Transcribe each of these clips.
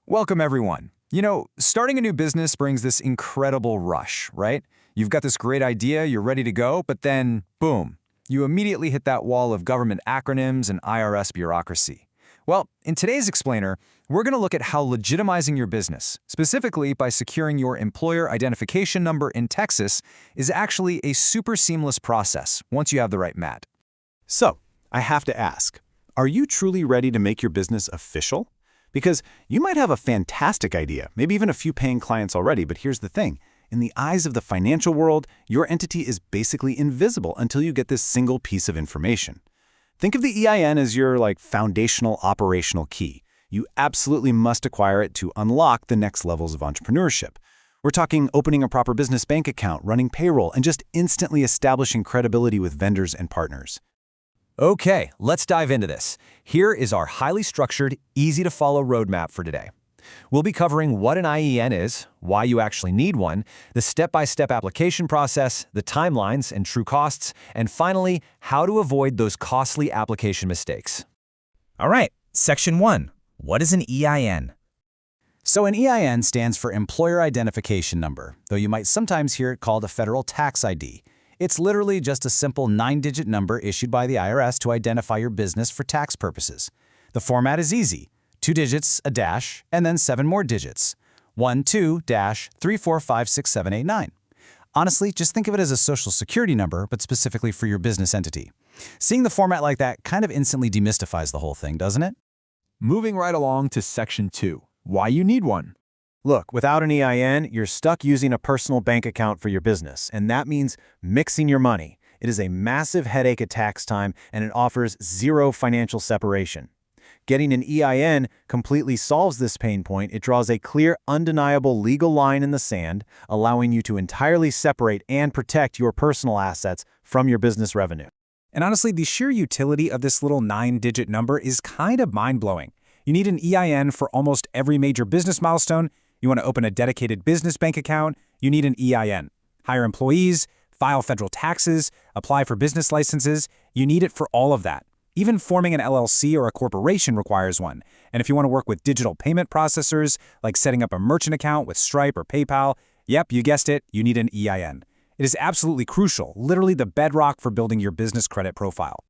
Welcome, everyone. Starting a new business brings this incredible rush, right? You've got this great idea, you're ready to go, but then, boom, you immediately hit that wall of government acronyms and IRS bureaucracy. Well, in today's explainer, we're going to look at how legitimizing your business, specifically by securing your employer identification number in Texas, is actually a super seamless process once you have the right MAT. So, I have to ask, are you truly ready to make your business official? Because you might have a fantastic idea, maybe even a few paying clients already, but here's the thing. In the eyes of the financial world, your entity is basically invisible until you get this single piece of information. Think of the EIN as your foundational operational key. You absolutely must acquire it to unlock the next levels of entrepreneurship. We're talking opening a proper business bank account, running payroll, and just instantly establishing credibility with vendors and partners. Okay, let's dive into this. Here is our highly structured, easy-to-follow roadmap for today. We'll be covering what an IEN is, why you actually need one, the step-by-step application process, the timelines and true costs, and finally, how to avoid those costly application mistakes. All right, Section 1. What is an EIN? So an EIN stands for Employer Identification Number, though you might sometimes hear it called a federal tax ID. It's literally just a simple 9-digit number issued by the IRS to identify your business for tax purposes. The format is easy. 2 digits, a dash, and then 7 more digits. 1-2-3456789. Honestly, just think of it as a social security number, but specifically for your business entity. Seeing the format like that kind of instantly demystifies the whole thing, doesn't it? Moving right along to Section 2. Why you need one. Look, without an EIN, you're stuck using a personal bank account for your business, and that means mixing your money. It is a massive headache at tax time, and it offers zero financial separation. Getting an EIN completely solves this pain point. It draws a clear, undeniable legal line in the sand, allowing you to entirely separate and protect your personal assets from your business revenue. And honestly, the sheer utility of this little 9-digit number is kind of mind-blowing. You need an EIN for almost every major business milestone. You want to open a dedicated business bank account, you need an EIN. Hire employees, file federal taxes, apply for business licenses, you need it for all of that. Even forming an LLC or a corporation requires one. And if you want to work with digital payment processors, like setting up a merchant account with Stripe or PayPal, yep, you guessed it, you need an EIN. It is absolutely crucial, literally the bedrock for building your business credit profile.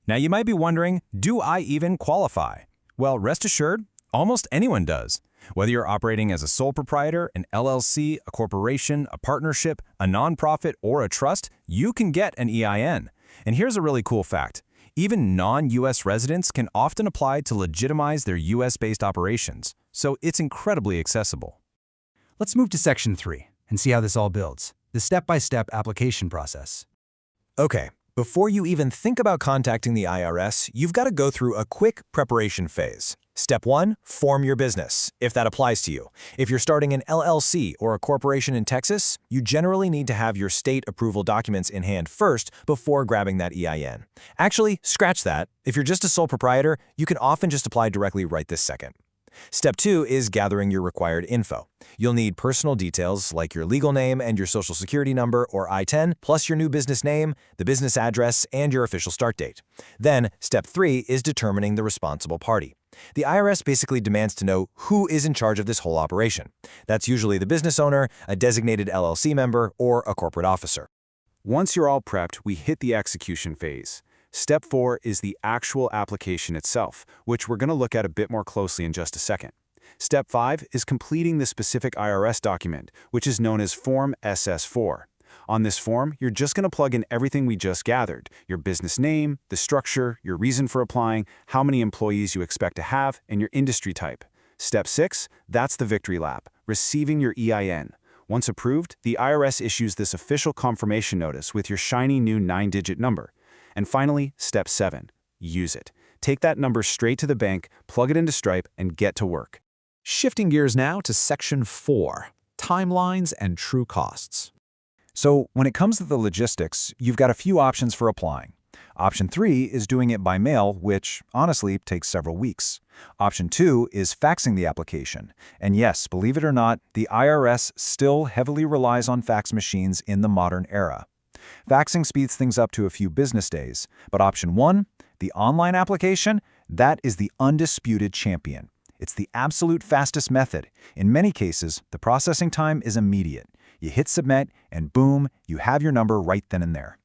Now you might be wondering, do I even qualify? Well, rest assured, almost anyone does. Whether you're operating as a sole proprietor, an LLC, a corporation, a partnership, a nonprofit, or a trust, you can get an EIN. And here's a really cool fact. Even non-U.S. residents can often apply to legitimize their U.S.-based operations, so it's incredibly accessible. Let's move to Section 3 and see how this all builds, the step-by-step application process. Okay, before you even think about contacting the IRS, you've got to go through a quick preparation phase. Step 1, form your business, if that applies to you. If you're starting an LLC or a corporation in Texas, you generally need to have your state approval documents in hand first before grabbing that EIN. Actually, scratch that. If you're just a sole proprietor, you can often just apply directly right this second. Step 2 is gathering your required info. You'll need personal details like your legal name and your social security number or I-10, plus your new business name, the business address, and your official start date. Then, Step 3 is determining the responsible party. The IRS basically demands to know who is in charge of this whole operation. That's usually the business owner, a designated LLC member, or a corporate officer. Once you're all prepped, we hit the execution phase. Step 4 is the actual application itself, which we're going to look at a bit more closely in just a second. Step 5 is completing the specific IRS document, which is known as Form SS4. On this form, you're just going to plug in everything we just gathered: your business name, the structure, your reason for applying, how many employees you expect to have, and your industry type. Step 6, that's the victory lap, receiving your EIN. Once approved, the IRS issues this official confirmation notice with your shiny new 9-digit number. And finally, Step 7, use it. Take that number straight to the bank, plug it into Stripe, and get to work. Shifting gears now to Section 4, Timelines and True Costs. So when it comes to the logistics, you've got a few options for applying. Option 3 is doing it by mail, which honestly takes several weeks. Option 2 is faxing the application. And yes, believe it or not, the IRS still heavily relies on fax machines in the modern era. Faxing speeds things up to a few business days, but option 1, the online application, that is the undisputed champion. It's the absolute fastest method. In many cases, the processing time is immediate. You hit submit, and boom, you have your number right then and there.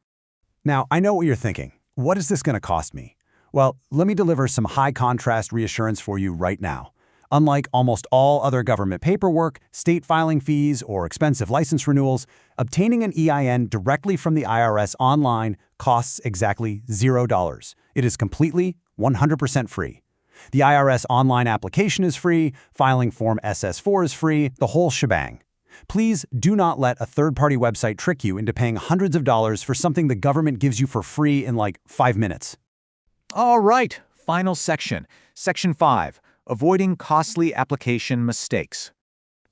Now, I know what you're thinking. What is this going to cost me? Well, let me deliver some high-contrast reassurance for you right now. Unlike almost all other government paperwork, state filing fees, or expensive license renewals, obtaining an EIN directly from the IRS online costs exactly $0. It is completely, 100% free. The IRS online application is free, filing Form SS4 is free, the whole shebang. Please do not let a third-party website trick you into paying hundreds of dollars for something the government gives you for free in like 5 minutes. All right, final section. Section 5. Avoiding costly application mistakes.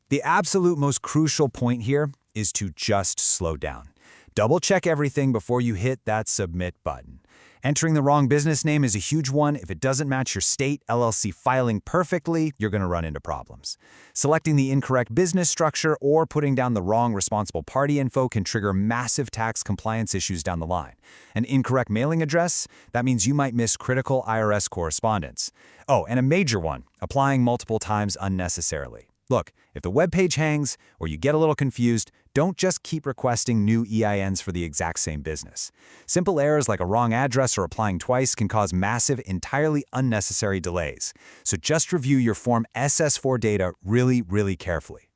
The absolute most crucial point here is to just slow down. Double-check everything before you hit that submit button. Entering the wrong business name is a huge one. If it doesn't match your state LLC filing perfectly, you're going to run into problems. Selecting the incorrect business structure or putting down the wrong responsible party info can trigger massive tax compliance issues down the line. An incorrect mailing address, that means you might miss critical IRS correspondence. Oh, and a major one, applying multiple times unnecessarily. Look, if the web page hangs or you get a little confused, don't just keep requesting new EINs for the exact same business. Simple errors like a wrong address or applying twice can cause massive, entirely unnecessary delays. So just review your Form SS4 data really carefully.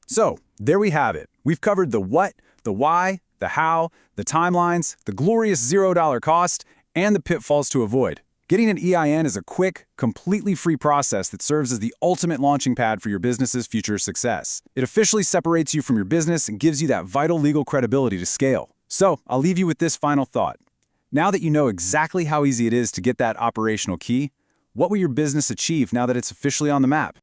So, there we have it. We've covered the what, the why, the how, the timelines, the glorious $0 cost, and the pitfalls to avoid. Getting an EIN is a quick, completely free process that serves as the ultimate launching pad for your business's future success. It officially separates you from your business and gives you that vital legal credibility to scale. So, I'll leave you with this final thought. Now that you know exactly how easy it is to get that operational key, what will your business achieve now that it's officially on the map?